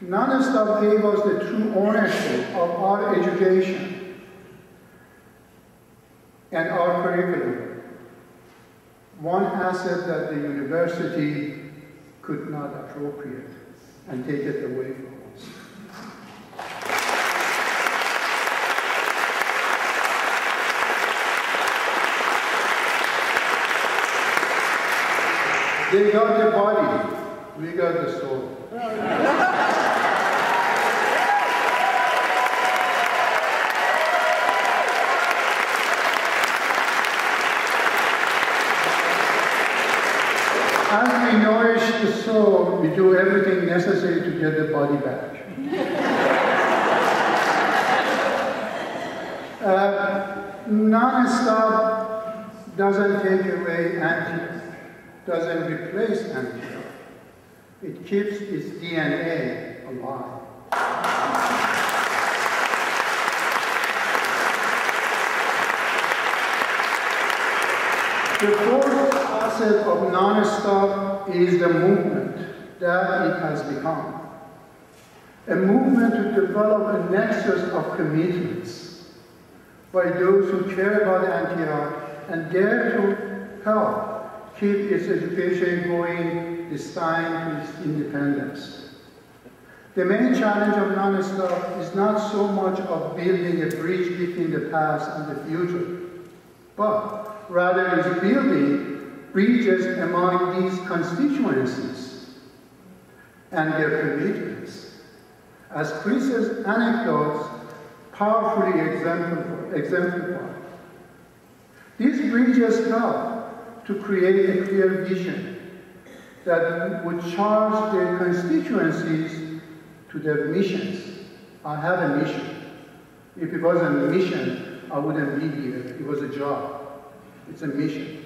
Nonstop gave us the true ownership of our education and our curriculum, one asset that the university could not appropriate and take it away from us. They got the body, we got the soul. As we nourish the soul, we do everything necessary to get the body back. Nonstop doesn't take away Antioch, doesn't replace Antioch. It keeps its DNA alive. The fourth facet of Nonstop is the movement that it has become. A movement to develop a nexus of commitments by those who care about Antioch and dare to help keep its education going this time to its independence. The main challenge of Nonstop is not so much of building a bridge between the past and the future, but rather is building bridges among these constituencies and their commitments, as Chris's anecdotes powerfully exemplify. These bridges help to create a clear vision that would charge their constituencies to their missions. I have a mission. If it wasn't a mission, I wouldn't be here. It was a job. It's a mission.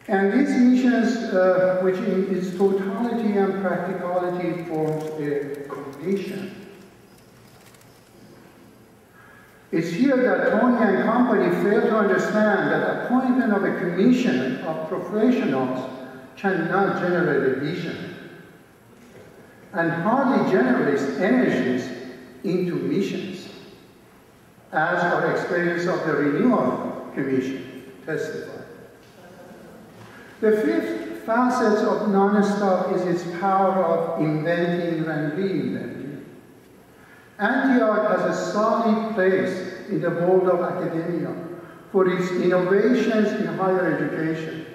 And these missions, which in its totality and practicality forms a commission. It's here that Tony and company fail to understand that appointment of a commission of professionals cannot generate a vision and hardly generates energies into missions, as our experience of the Renewal Commission testified. The fifth facet of Nonstop is its power of inventing and reinventing. Antioch has a solid place in the world of academia for its innovations in higher education.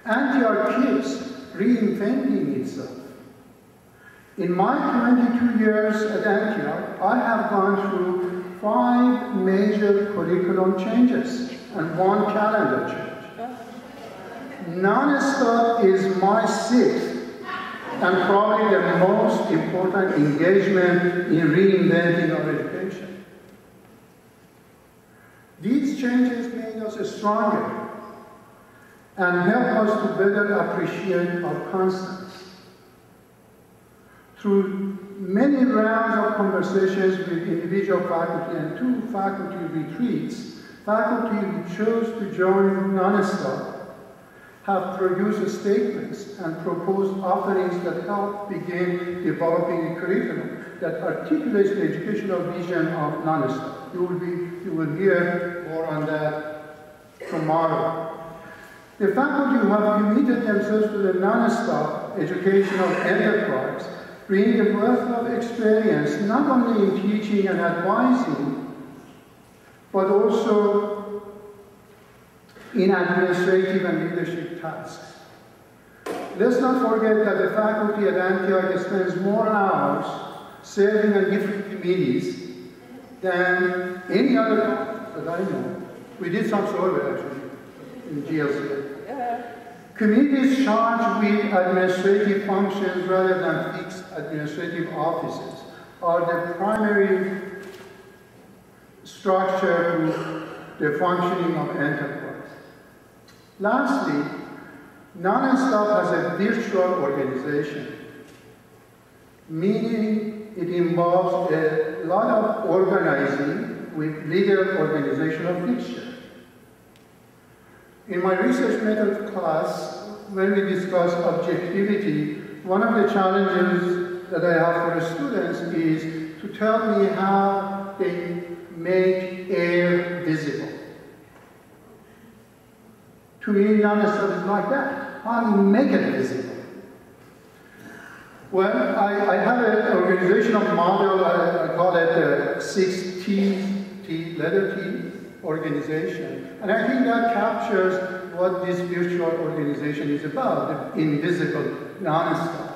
Antioch keeps reinventing itself. In my 22 years at Antioch, I have gone through 5 major curriculum changes and 1 calendar change. Nonstop is my 6th and probably the most important engagement in reinventing our education. These changes made us stronger and help us to better appreciate our constants. Through many rounds of conversations with individual faculty and 2 faculty retreats, faculty who chose to join Nonstop have produced statements and proposed offerings that help begin developing a curriculum that articulates the educational vision of Nonstop. You will hear more on that tomorrow. The faculty who have committed themselves to the Nonstop educational enterprise bring a wealth of experience not only in teaching and advising, but also in administrative and leadership tasks. Let's not forget that the faculty at Antioch spends more hours serving on different committees than any other campus that I know. We did some survey actually in GLC. Committees charged with administrative functions rather than fixed administrative offices are the primary structure to the functioning of enterprise. Lastly, Nonstop has a virtual organization, meaning it involves a lot of organizing with legal organizational fixture. In my research method class, when we discuss objectivity, one of the challenges that I have for the students is to tell me how they make air visible. To me, Nonstop is like that. How do you make it visible? Well, I have an organizational model, I call it the 6T, letter T organization. And I think that captures what this virtual organization is about, the invisible Nonstop.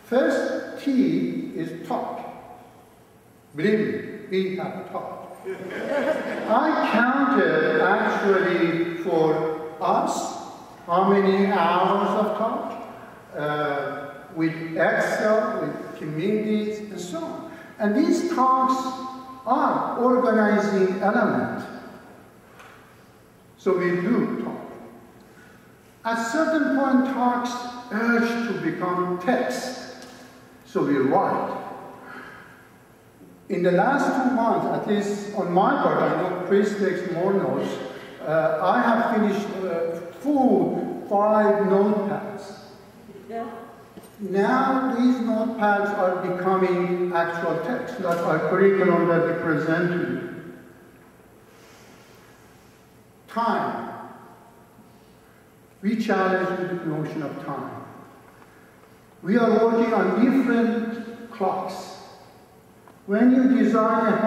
First T is talk. Believe me, we have talk. I counted actually for us how many hours of talk with Excel, with communities, and so on. And these talks are organizing element. So we do talk. At certain point, talks urge to become text. So we write. In the last 2 months, at least on my part, I know Chris takes more notes, I have finished full 5 notepads. Yeah. Now these notepads are becoming actual text, like our curriculum that we present to you. Time. We challenge the notion of time. We are working on different clocks. When you design a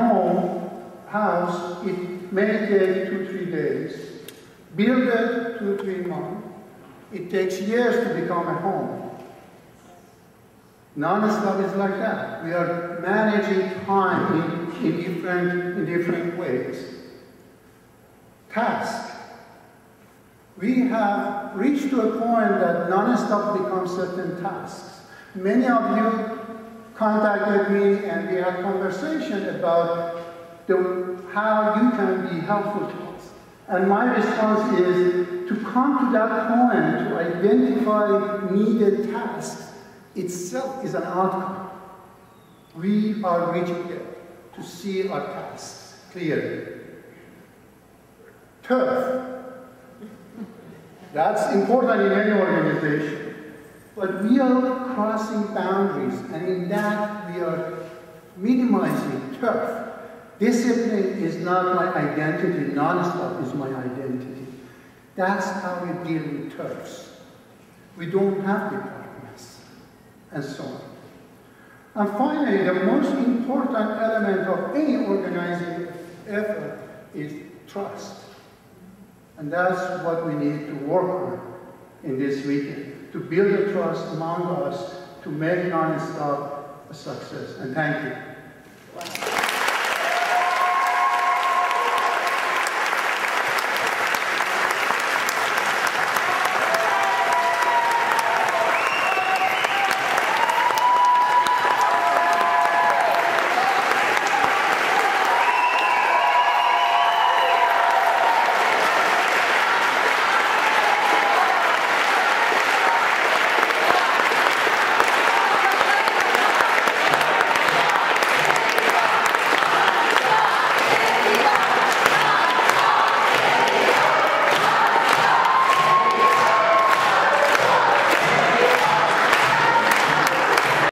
house, it may take 2-3 days. Build it 2-3 months. It takes years to become a home. Nonstop is like that. We are managing time in different ways. Task. We have reached to a point that Nonstop becomes certain tasks. Many of you contacted me and we had conversation about how you can be helpful to us. And my response is to come to that point, to identify needed tasks, itself is an outcome. We are reaching there to see our tasks clearly. Turf. That's important in any organization. But we are crossing boundaries, and in that we are minimizing turf. Discipline is not my identity, Nonstop is my identity. That's how we deal with turfs. We don't have departments, and so on. And finally, the most important element of any organizing effort is trust. And that's what we need to work on in this weekend, to build a trust among us, to make Nonstop a success. And thank you.